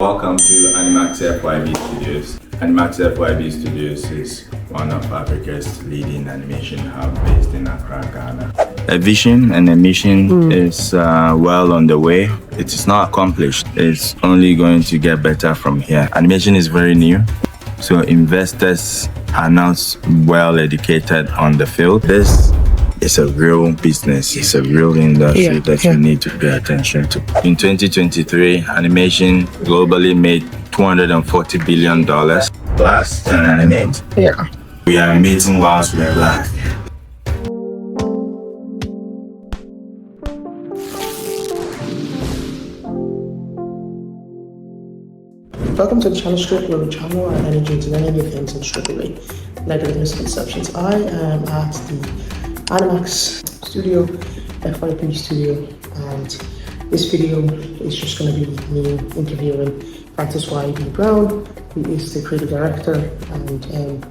Welcome to AnimaxFYB Studios. AnimaxFYB Studios is one of Africa's leading animation hub based in Accra, Ghana. A vision and a mission is well on the way. It is not accomplished. It's only going to get better from here. Animation is very new, so investors are not well educated on the field. This is a real business. It's a real industry that you need to pay attention to. In 2023, animation globally made $240 billion. Plus and animate. We are amazing whilst we are black. Welcome to the ChannelStrip, where we channel our energy into any events and strip away negative misconceptions. I am at the Animax Studio, FYB Studio, and this video is just going to be me interviewing FrancisYB Brown, who is the creative director and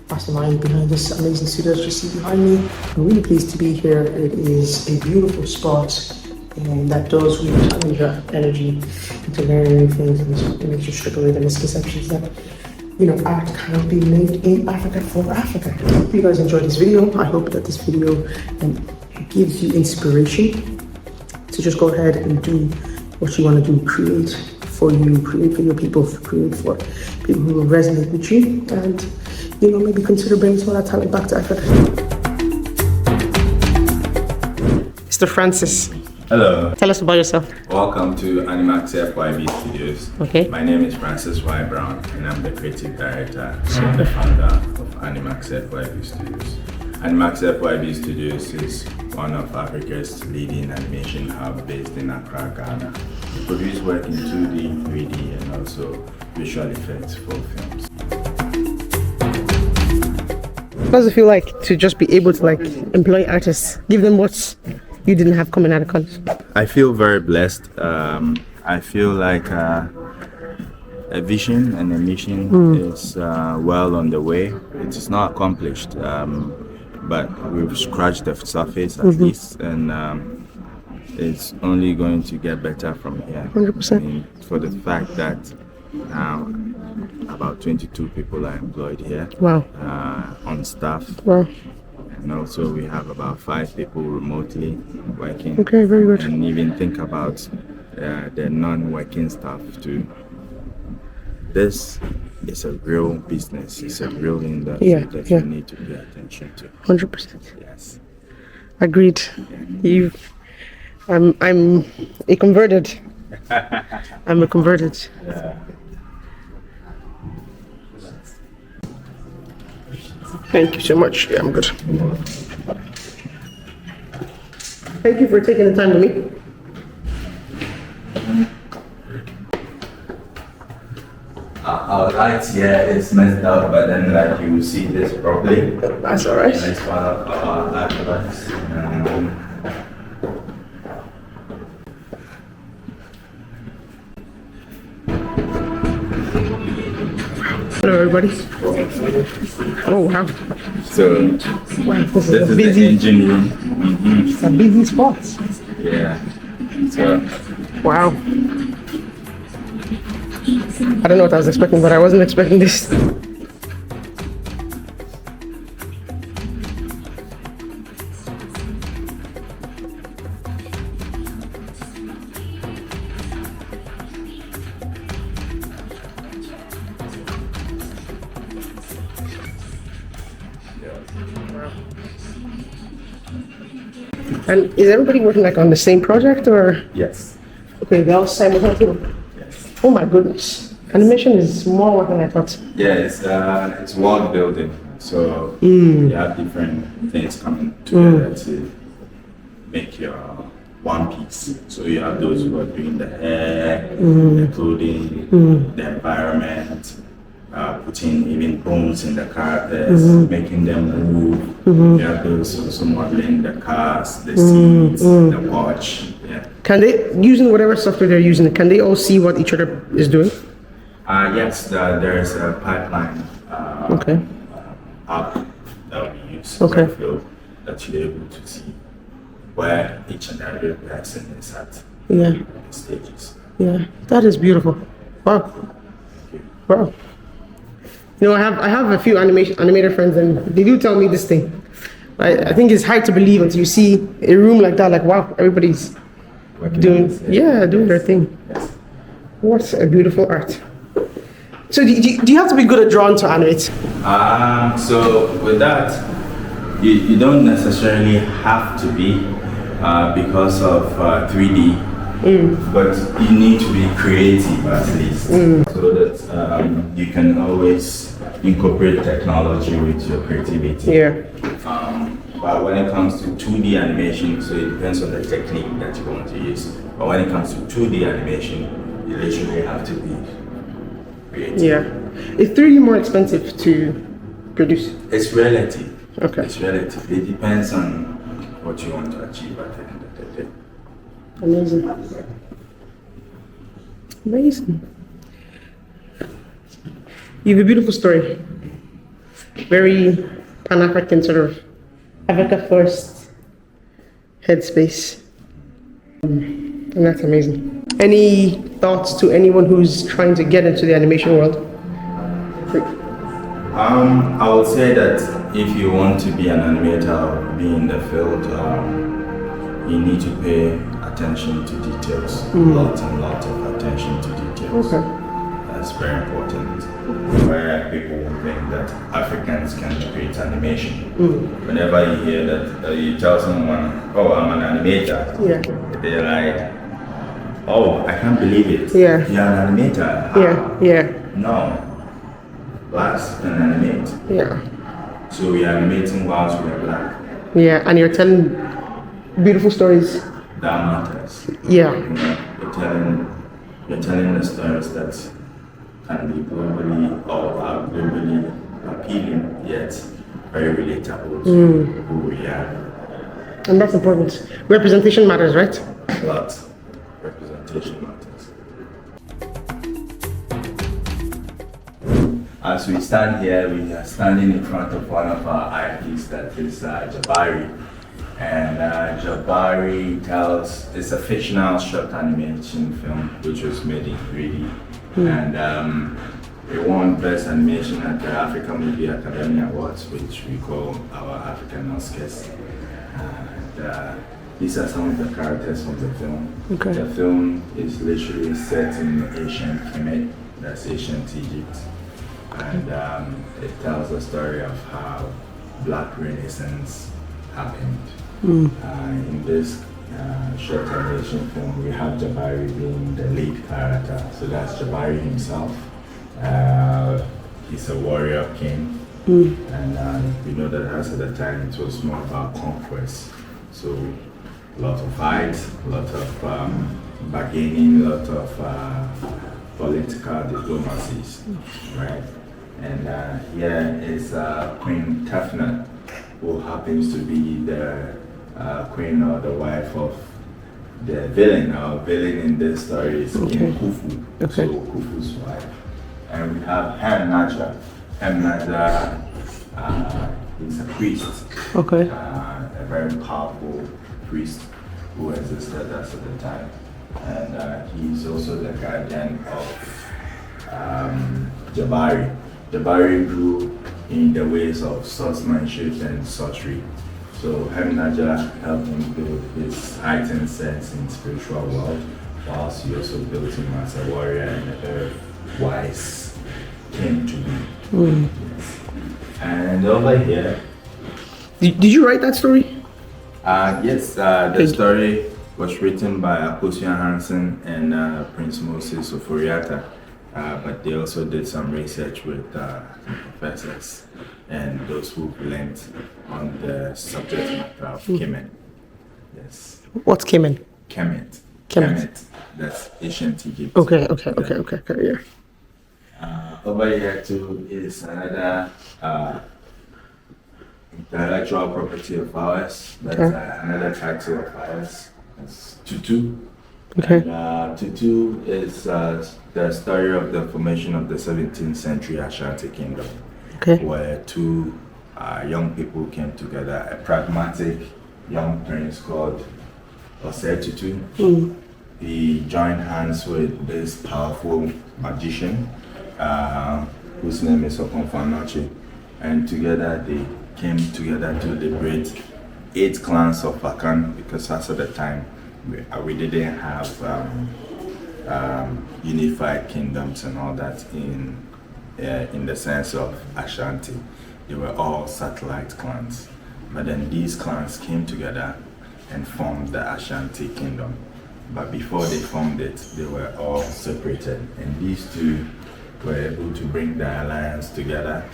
mastermind behind this amazing studio that you see behind me. I'm really pleased to be here. It is a beautiful spot that does really challenge your energy into learning new things and makes you strip away the misconceptions that art cannot be made in Africa for Africa. I hope you guys enjoyed this video. I hope that this video gives you inspiration to just go ahead and do what you want to do. Create for you, create for your people, create for people who will resonate with you, and maybe consider bringing some of that talent back to Africa. Mr. Francis. Hello. Tell us about yourself. Welcome to AnimaxFYB Studios. Okay. My name is FrancisYB Brown, and I'm the creative director and the founder of AnimaxFYB Studios. AnimaxFYB Studios is one of Africa's leading animation hub based in Accra, Ghana. We produce work in 2D, 3D, and also visual effects for films. What does it feel like to just be able to employ artists, give them what you didn't have coming out of college? I feel very blessed. I feel like a vision and a mission is well on the way. It is not accomplished, but we've scratched the surface at least, and it's only going to get better from here. 100%. I mean, for the fact that now about 22 people are employed here. Wow. On staff. Wow. And also we have about 5 people remotely working. Okay, very good. And even think about the non-working staff too. This is a real business. It's a real industry that you need to pay attention to. 100%. Yes. Agreed. I'm a converted. I'm a converted. Yeah. Thank you so much. Yeah, I'm good. Thank you for taking the time to meet. Our light here is messed up, but then you will see this properly. That's all right. It's one of our lights. Hello, everybody. Oh, wow. So, This is a busy, the engine room. It's a busy spot. Yeah. So, Wow. I don't know what I was expecting, but I wasn't expecting this. And is everybody working on the same project, or? yes. Okay, they're all simultaneously. Yes. Oh my goodness. Animation is more work than I thought. Yeah, it's world building. So you have different things coming together to make your one piece. So you have those who are doing the hair, the clothing, the environment, putting even bones in the characters, making them move. You have those also modeling the cars, the seats, the watch. Yeah. Can they, using whatever software they're using, can they all see what each other is doing? Yes, there is a pipeline app that we use that you're able to see where each and every person is at Yeah. stages. Yeah, that is beautiful. Wow. Wow. You know, I have a few animator friends, and they do tell me this thing. I think it's hard to believe until you see a room like that. Like, wow, everybody's doing their thing. What a beautiful art. So, do you have to be good at drawing to animate? So with that, you don't necessarily have to be because of 3D. But you need to be creative at least, so that you can always incorporate technology with your creativity. Yeah. But when it comes to 2D animation, so it depends on the technique that you want to use. But when it comes to 2D animation, you literally have to be creative. Yeah. Is 3D more expensive to produce? It's relative. Okay. It's relative. It depends on what you want to achieve at the end of the day. Amazing. Amazing. You have a beautiful story. Very Pan-African sort of Africa first headspace. And that's amazing. Any thoughts to anyone who's trying to get into the animation world? I would say that if you want to be an animator or be in the field, you need to pay attention to details, lots and lots of attention to details. Okay. That's very important. Where people think that Africans can create animation. Whenever you hear that, you tell someone, "Oh, I'm an animator," they're like, "Oh, I can't believe it. Yeah. You're an animator." Yeah. No, blacks can animate. Yeah. So we are animating whilst we are black. Yeah, and you're telling beautiful stories. That matters. Yeah. You know, you're telling the stories that can be globally or are globally appealing, yet very relatable to who we are. And that's important. Representation matters, right? A lot. Representation matters. As we stand here, we are standing in front of one of our IPs, that is Jabari. And Jabari it's a fictional short animation film which was made in 3D. And it won Best Animation at the African Movie Academy Awards, which we call our African Oscars. And these are some of the characters of the film. Okay. The film is literally set in ancient Kemet, that's ancient Egypt. And it tells the story of how Black Renaissance happened. In this short animation film, we have Jabari being the lead character. So that's Jabari himself. He's a warrior king. And we know that as at the time it was more about conquest. So a lot of fights, a lot of bargaining, a lot of political diplomacies, right? And here is Queen Tefnut, who happens to be the queen or the wife of the villain. Our villain in this story is King Khufu, so Khufu's wife. And we have Hem-Naja. Hem-Naja is a priest, a very powerful priest who existed as at the time. And he's also the guardian of Jabari. Jabari grew in the ways of swordsmanship and sorcery. So Hem-Naja helped him build his heightened sense in spiritual world, whilst he also built him as a warrior and a very wise king to be. Yes. And over here... Did you write that story? Yes, the story was written by Akosua Hansen and Prince Moses Oforiatta. But they also did some research with professors and those who learned on the subject matter of Kemet. Yes. What's Kemet? Kemet. That's ancient Egypt. Okay, yeah. Over here too is another intellectual property of ours. That's another title of ours. That's Tutu. Okay. And Tutu is the story of the formation of the 17th century Ashanti kingdom, where two young people came together, a pragmatic young prince called Osei Tutu. He joined hands with this powerful magician whose name is Okonfanochi, and together they came together to liberate 8 clans of Akan, because as at the time we didn't have unified kingdoms and all that in the sense of Ashanti. They were all satellite clans, but then these clans came together and formed the Ashanti kingdom. But before they formed it, they were all separated, and these two were able to bring the alliance together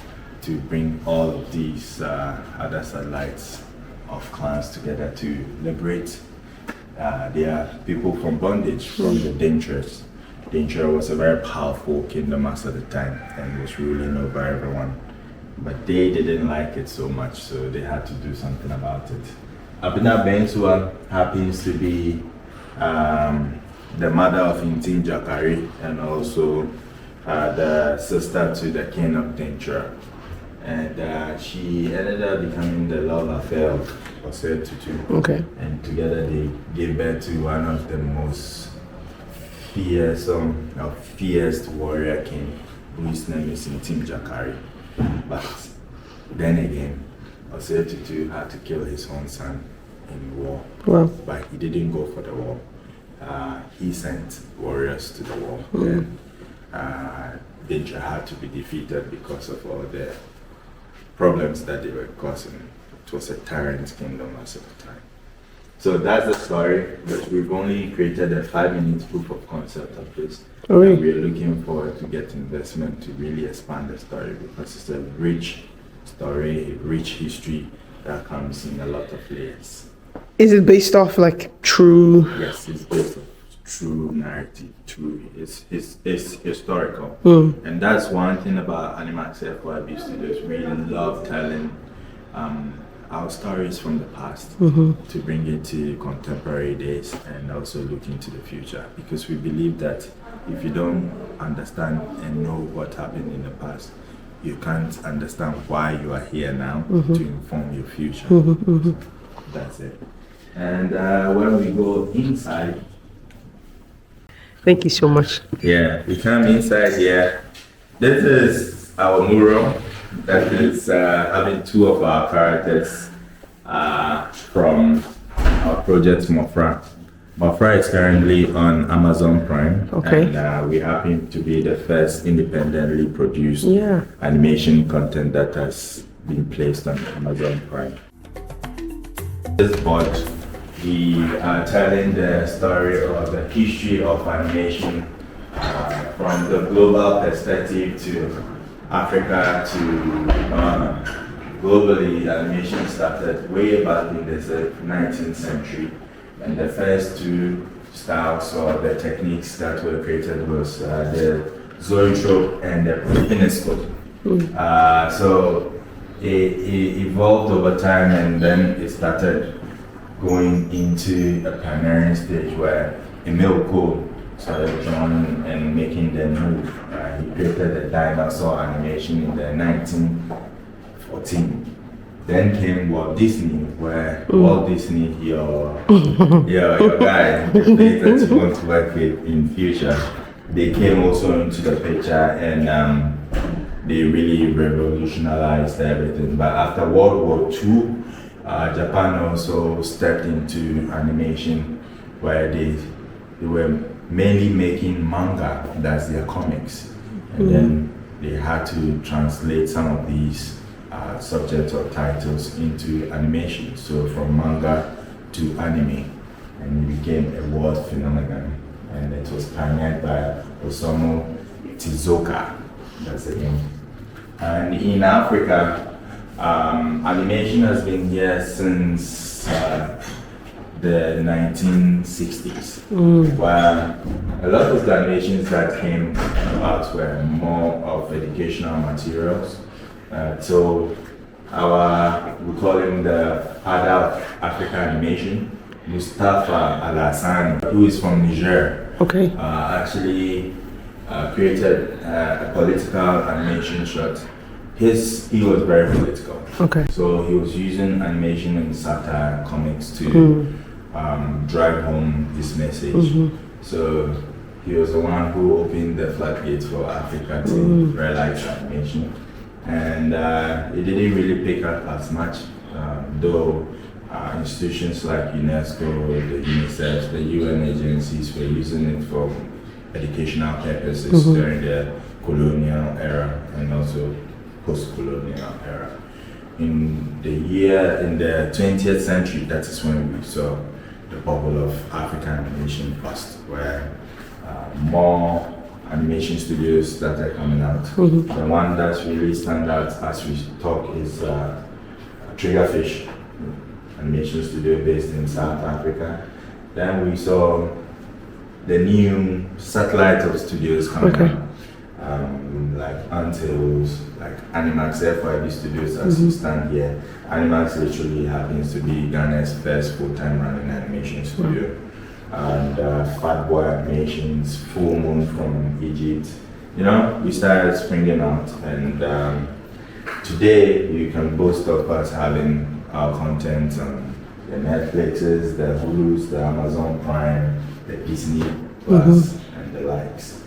to bring all of these other satellites of clans together to liberate their people from bondage, from the Dangers. Danger was a very powerful kingdom as at the time and was ruling over everyone. But they didn't like it so much, so they had to do something about it. Abina Bensua happens to be the mother of Intin Jakari and also the sister to the king of Danger. And she ended up becoming the love affair of Osei Tutu. Okay. And together they gave birth to one of the most fierce warrior king, whose name is Intim Jakari. But then again, Osei Tutu had to kill his own son in war. Wow. But he didn't go for the war. He sent warriors to the war. Then Danger had to be defeated because of all the problems that they were causing. It was a tyrant kingdom as at the time. So that's the story, but we've only created a 5-minute proof of concept of this. Oh, really? And we're looking forward to get investment to really expand the story, because it's a rich story, a rich history that comes in a lot of layers. Is it based off like true? Yes, it's based on true narrative, it's historical. And that's one thing about AnimaxFYB Studios. We love telling our stories from the past to bring it to contemporary days and also look into the future, because we believe that if you don't understand and know what happened in the past, you can't understand why you are here now to inform your future. So that's it. And when we go inside, Thank you so much. yeah, we come inside here. This is our mural that is having 2 of our characters from our project Mofra. Mofra is currently on Amazon Prime. Okay. And we happen to be the first independently produced Yeah. animation content that has been placed on Amazon Prime. This board, we are telling the story of the history of animation from the global perspective to Africa to globally. Animation started way back in the 19th century, and the first 2 styles or the techniques that were created was the zoetrope and the kinescope. So it evolved over time, and then it started going into a pioneering stage where Emil Cole started drawing and making the move. He created the dinosaur animation in the 1914. Then came Walt Disney, where Walt Disney, your guy, the place that you want to work with in future, they came also into the picture, and they really revolutionized everything. But after World War II, Japan also stepped into animation, where they were mainly making manga, that's their comics, and then they had to translate some of these subjects or titles into animation. So from manga to anime, and it became a world phenomenon, and it was pioneered by Osamu Tezuka, that's the name. And in Africa, animation has been here since the 1960s, where a lot of the animations that came out were more of educational materials. So we call him the father of African animation, Mustafa Alassane, who is from Niger. Okay. Actually created a political animation short. He was very political. Okay. So he was using animation and satire comics to drive home his message. So he was the one who opened the floodgates for Africa to realize animation. And it didn't really pick up as much, though institutions like UNESCO, the UNICEF, the UN agencies were using it for educational purposes during the colonial era and also post-colonial era. In the 20th century, that is when we saw the bubble of African animation burst, where more animation studios started coming out. The one that really stands out as we talk is Triggerfish animation studio based in South Africa. Then we saw the new satellite of studios coming out, like Until's, like AnimaxFYB Studios as you stand here. Animax literally happens to be Ghana's first full-time running animation studio. And Fatboy Animations, Full Moon from Egypt. You know, we started springing out, and today you can boast of us having our content on the Netflixes, the Hulus, the Amazon Prime, the Disney Plus, and the likes.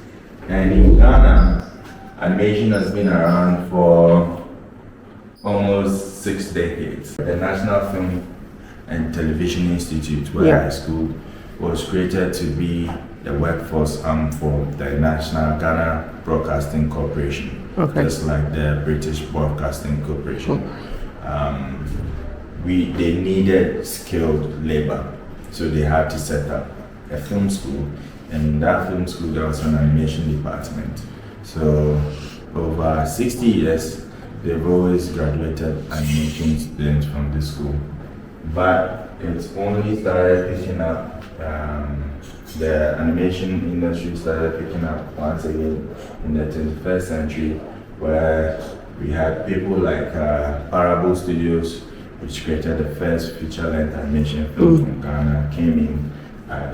And in Ghana, animation has been around for almost 6 decades. The National Film and Television Institute, where I schooled, was created to be the workforce arm for the National Ghana Broadcasting Corporation, just like the British Broadcasting Corporation. They needed skilled labor, so they had to set up a film school, and in that film school there was an animation department. So over 60 years, they've always graduated animation students from the school, but it's only started picking up. The animation industry started picking up once again in the 21st century, where we had people like Parable Studios, which created the first feature-length animation film from Ghana, came in,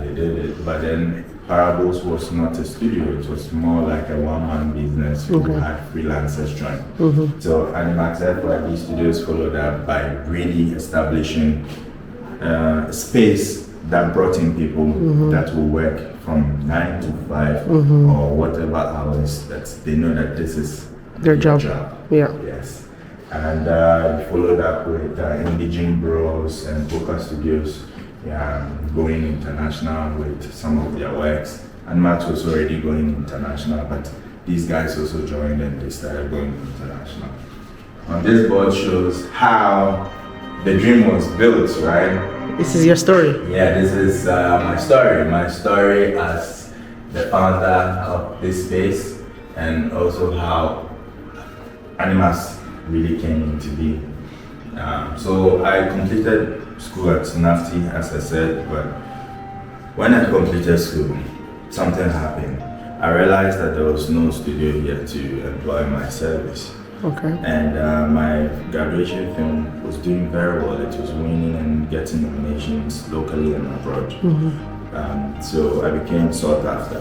they did it, but then Parables was not a studio, it was more like a one-man business who had freelancers join. So AnimaxFYB Studios followed up by really establishing a space that brought in people that will work from 9 to 5 or whatever hours that they know that this is their job. Yes. And we followed up with Indigene Bros and Poker Studios, going international with some of their works. And Max was already going international, but these guys also joined and they started going international. On this board shows how the dream was built, right? This is your story. Yeah, this is my story. My story as the founder of this space, and also how Animax really came into being. So I completed school at NAFTI, as I said, but when I completed school, something happened. I realized that there was no studio here to employ my service. And my graduation film was doing very well. It was winning and getting nominations locally and abroad. So I became sought after,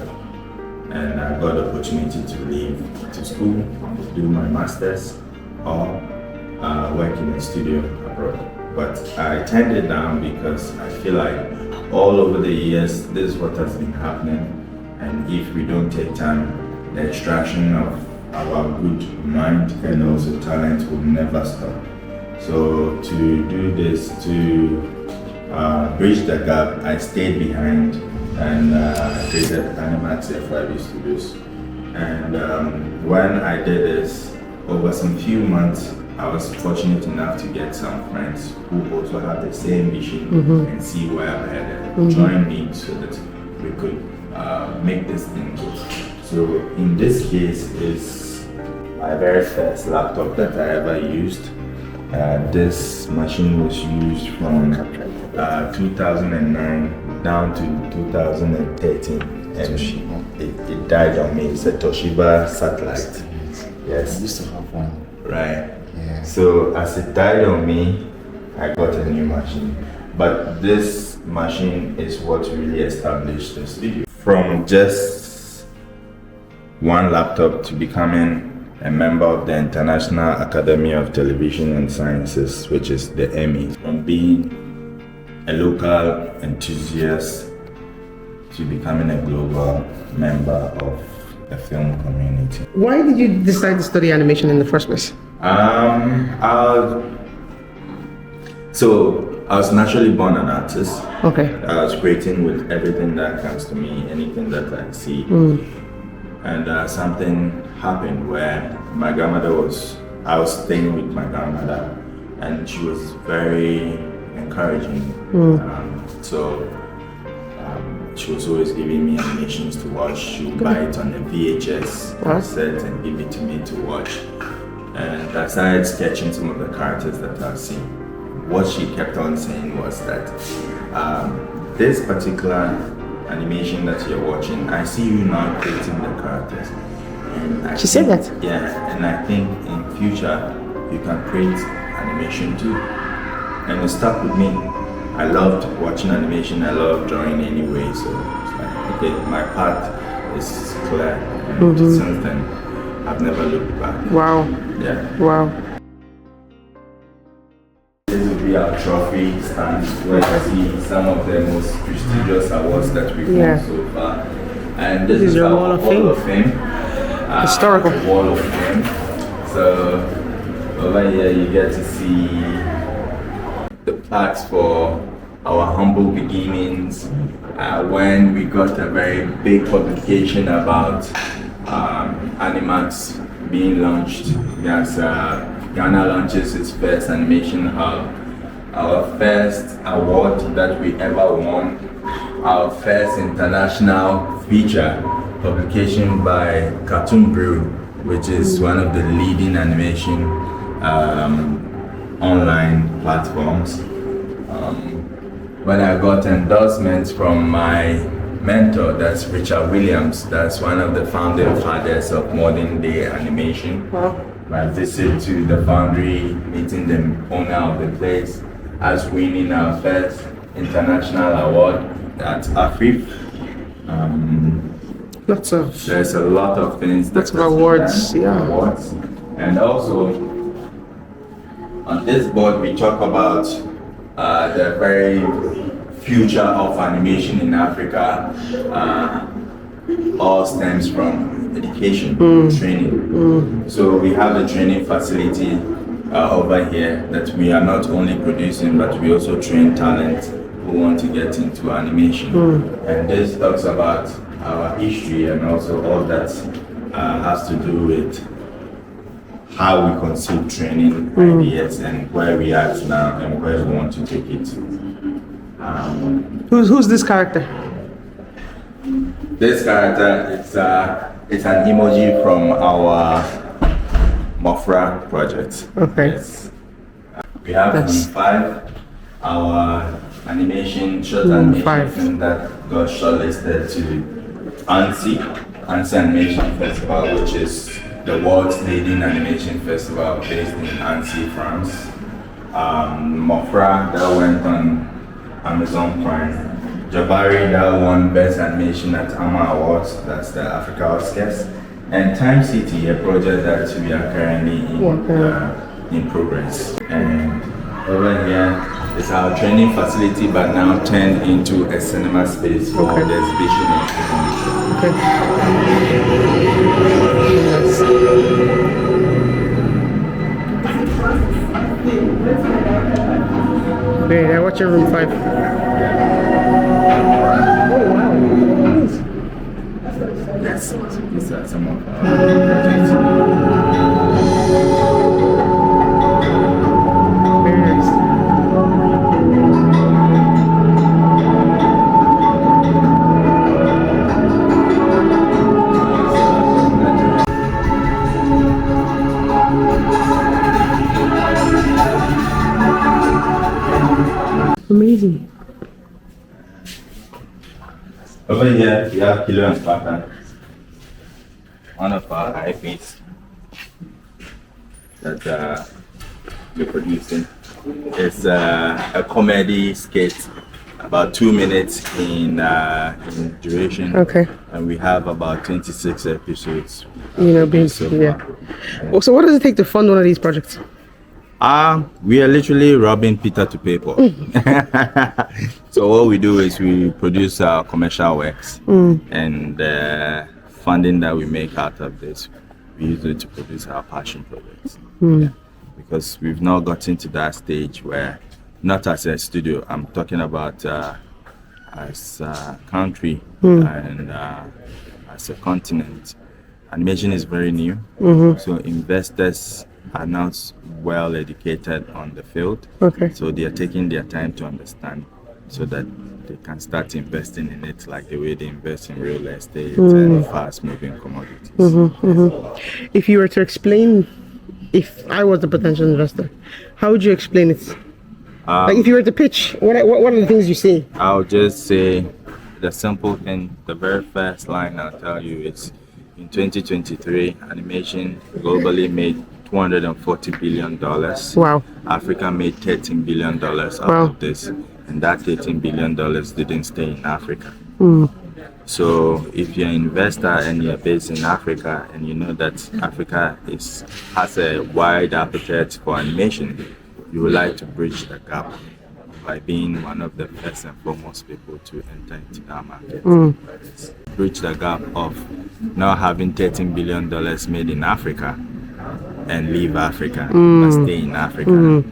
and I got the opportunity to leave to school, do my master's, or work in a studio abroad. But I turned it down because I feel like all over the years, this is what has been happening, and if we don't take time, the extraction of our good mind and also talent will never stop. So to do this, to bridge the gap, I stayed behind and created AnimaxFYB Studios. And when I did this, over some few months, I was fortunate enough to get some friends who also have the same vision and see where I'm headed, join me so that we could make this thing go. So in this case is my very first laptop that I ever used. This machine was used from 2009 down to 2013, and it died on me. It's a Toshiba satellite. Yes. I used to have one. Right. Yeah. So as it died on me, I got a new machine. But this machine is what really established the studio. From just one laptop to becoming a member of the International Academy of Television and Sciences, which is the EMI. From being a local enthusiast to becoming a global member of the film community. Why did you decide to study animation in the first place? So I was naturally born an artist. Okay. I was creating with everything that comes to me, anything that I see. And something happened where my grandmother I was staying with my grandmother, and she was very encouraging. She was always giving me animations to watch. She would buy it on a VHS cassette and give it to me to watch. And I started sketching some of the characters that I've seen. What she kept on saying was that this particular animation that you're watching, I see you now creating the characters. And she said that? Yeah, and I think in future you can create animation too. And it stuck with me. I loved watching animation, I loved drawing anyway, so it's like, okay, my path is clear. And since then, I've never looked back. Wow. Yeah. Wow. This will be our trophy stand where you see some of the most prestigious awards that we've won so far. And this is your our Wall of Fame. Historical. Wall of Fame. So over here you get to see the plaques for our humble beginnings, when we got a very big publication about Animax being launched. Yes, Ghana launches its first animation hub, our first award that we ever won, our first international feature publication by Cartoon Brew, which is one of the leading animation online platforms. When I got endorsements from my mentor, that's Richard Williams, that's one of the founding fathers of modern day animation. My visit to the foundry, meeting the owner of the place, us winning our first international award at AFRIF. There's a lot of things. Lots of awards, awards. And also, on this board we talk about the very future of animation in Africa. All stems from education, training. So we have a training facility over here that we are not only producing, but we also train talent who want to get into animation. And this talks about our history and also all that has to do with how we conceive training ideas and where we are now and where we want to take it. Who's this character? This character, it's an emoji from our Mofra project. Okay. Yes. We have Room 5, our animation, short animation film that got shortlisted to ANSI Animation Festival, which is the world's leading animation festival based in Annecy, France. Mofra that went on Amazon Prime. Jabari that won Best Animation at AMA Awards, that's the Africa Oscars. And Time City, a project that we are currently in progress. And over here is our training facility, but now turned into a cinema space for the exhibition and presentation. Okay, now what's your Room 5? Oh wow! Yes, these are some of our projects. Very nice. Amazing. Over here, we have Kilo and Spartan, one of our IPs that we're producing. It's a comedy skit, about 2 minutes in duration. Okay. And we have about 26 episodes. Well, so what does it take to fund one of these projects? We are literally robbing Peter to pay Paul. So what we do is we produce commercial works, and funding that we make out of this, we use it to produce our passion projects. Yeah. Because we've not gotten to that stage where, not as a studio, I'm talking about as a country and as a continent. Animation is very new, so investors are not well educated on the field. Okay. So they are taking their time to understand, so that they can start investing in it like the way they invest in real estate and fast-moving commodities. If you were to explain, if I was a potential investor, how would you explain it? Like if you were to pitch, what are the things you say? I'll just say the simple thing. The very first line I'll tell you is, in 2023, animation globally made $240 billion. Wow. Africa made $13 billion out of this, and that $13 billion didn't stay in Africa. So if you're an investor and you're based in Africa, and you know that Africa has a wide appetite for animation, you would like to bridge the gap by being one of the first and foremost people to enter into that market. Bridge the gap of not having $13 billion made in Africa and leave Africa, but stay in Africa.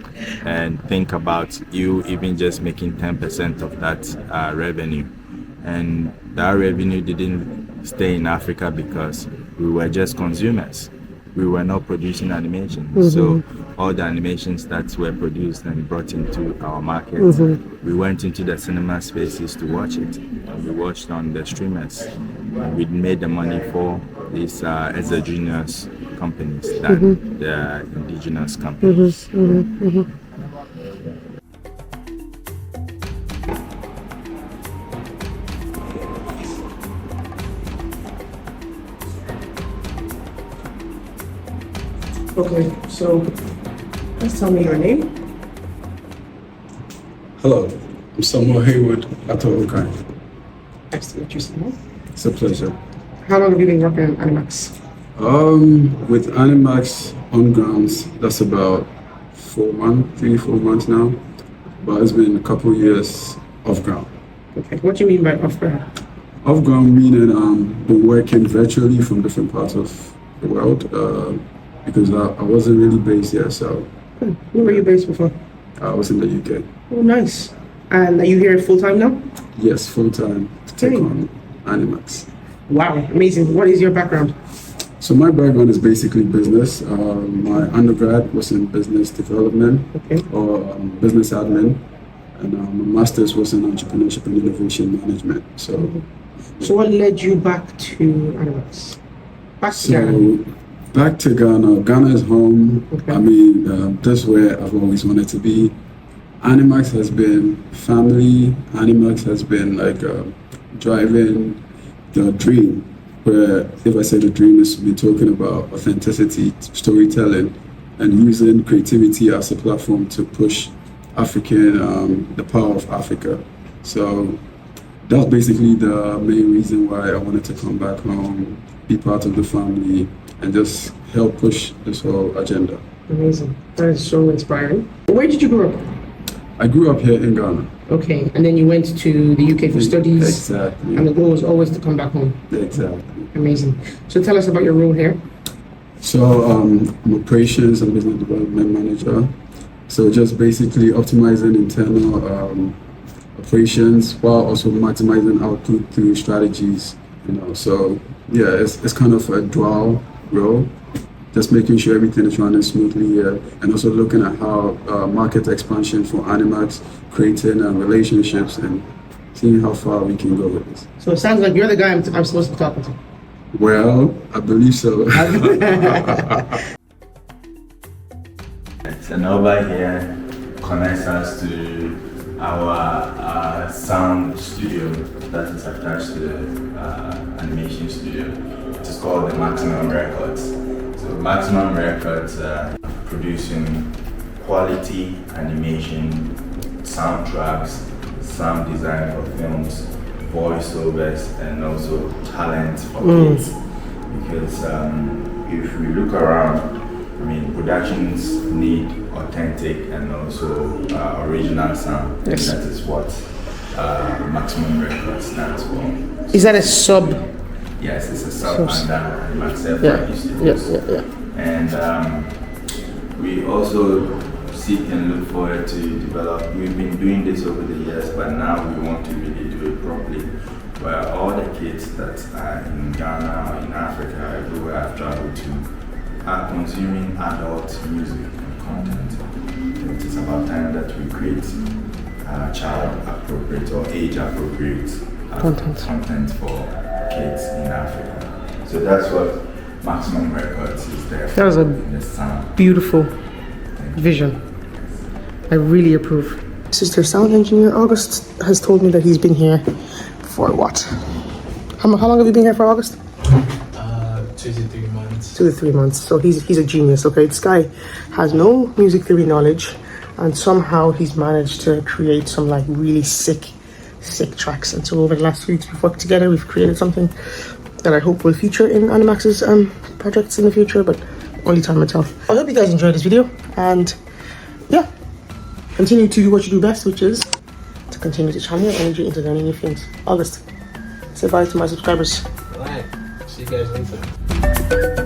And think about you even just making 10% of that revenue. And that revenue didn't stay in Africa because we were just consumers. We were not producing animation. So all the animations that were produced and brought into our market, we went into the cinema spaces to watch it. We watched on the streamers. We made the money for these exogenous companies than the indigenous companies. Okay, so let's tell me your name. Hello, I'm Samuel Haywood at Accra. Nice to meet you, Samuel. It's a pleasure. How long have you been working on Animax? With Animax on grounds, that's about 4 months now. But it's been a couple years off ground. Okay, what do you mean by off ground? Off ground meaning been working virtually from different parts of the world because I wasn't really based here, so. Where were you based before? I was in the UK. Oh, nice. And are you here full time now? Yes, full time to take on Animax. Wow, amazing. What is your background? So my background is basically business. My undergrad was in business development or business admin, and my master's was in entrepreneurship and innovation management. So what led you back to Animax? Back to Ghana. Ghana is home. I mean, this is where I've always wanted to be. Animax has been family. Animax has been like driving the dream, where if I say the dream is to be talking about authenticity, storytelling, and using creativity as a platform to push African, the power of Africa. So that's basically the main reason why I wanted to come back home, be part of the family, and just help push this whole agenda. Amazing. That is so inspiring. Where did you grow up? I grew up here in Ghana. Okay, and then you went to the UK for studies. Exactly. And the goal was always to come back home. Exactly. Amazing. So tell us about your role here. So I'm operations and business development manager. So just basically optimizing internal operations while also maximizing output through strategies. So yeah, it's kind of a dual role. Just making sure everything is running smoothly here, and also looking at how market expansion for Animax, creating relationships, and seeing how far we can go with this. So it sounds like you're the guy I'm supposed to be talking to. Well, I believe so. And over here connects us to our sound studio that is attached to the animation studio. It's called the Maximum Records. So Maximum Records producing quality animation, soundtracks, sound design for films, voiceovers, and also talent for kids. Because if we look around, I mean, productions need authentic and also original sound. Yes. And that is what Maximum Records stands for. Is that a sub? Yes, it's a sub under AnimaxFYB Yeah. Studios. Yeah. And we also seek and look forward to develop. We've been doing this over the years, but now we want to really do it properly. Where all the kids that are in Ghana or in Africa, everywhere I've traveled to, are consuming adult music and content. It is about time that we create child appropriate or age appropriate content for kids in Africa. So that's what Maximum Records is there for. That was a in the sound. beautiful vision. I really approve. This is their sound engineer. August has told me that he's been here for what? How long have you been here for, August? 2 to 3 months. 2 to 3 months. So he's a genius, okay? This guy has no music theory knowledge, and somehow he's managed to create some like really sick tracks. And so over the last 3 weeks we've worked together, we've created something that I hope will feature in Animax's projects in the future, but only time will tell. I hope you guys enjoyed this video, and yeah, continue to do what you do best, which is to continue to channel your energy into learning new things. August, say bye to my subscribers. Alright, see you guys later.